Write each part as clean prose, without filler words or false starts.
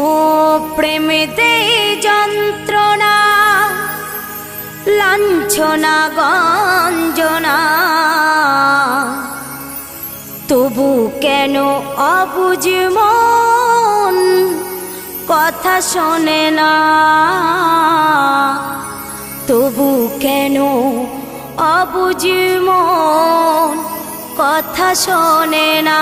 ও প্রেমেতে যন্ত্রণা লাঞ্ছনা গঞ্জনা, তবু কেন অবুঝ মন কথা শোনে না, তবু কেন অবুঝ মন কথা শোনে না।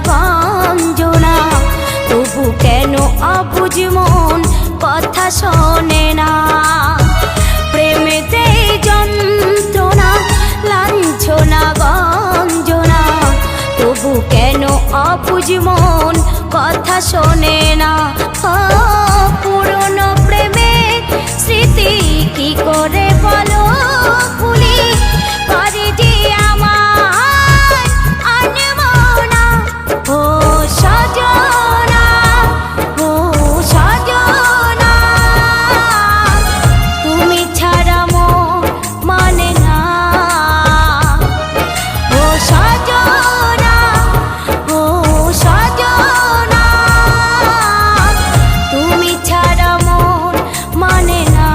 গঞ্জনা, তবু কেন অবুঝ মন কথা শোনে না। প্রেমেতে যন্ত্রণা লাঞ্ছনা গঞ্জনা, তবু কেন অবুঝ মন কথা শোনে না। পুরনো প্রেমের স্মৃতি কি করে বলো ভুলি, করে যে আমার আনমনা। ও সজনা, ও সজনা, তুমি ছাড়া মন মানে না। ও সজনা, ও সজনা, তুমি ছাড়া মন মানে না।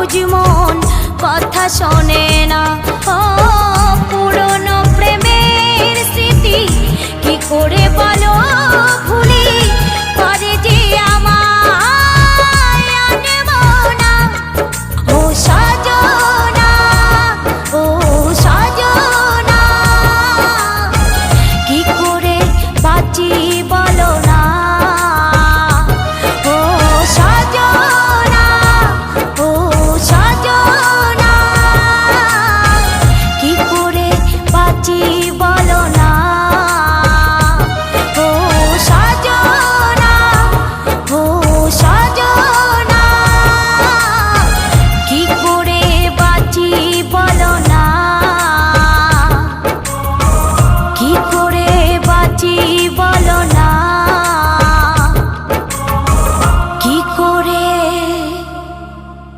অবুঝ মন কথা শোনে না। ও পুরনো প্রেমের স্মৃতি কি করে বলো ভুলি, করে যে আমায় আনব না। ও সজনা, ও সজনা, কি করে বাঁচি বলো না। ও সজনা, ও সজনা, কি করে বাঁচি বলো না। ও সজনা, ও সজনা, কি করে বাঁচি বলো না। কি করে বাঁচি বলো না। কি করে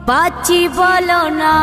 বাঁচি বলো না।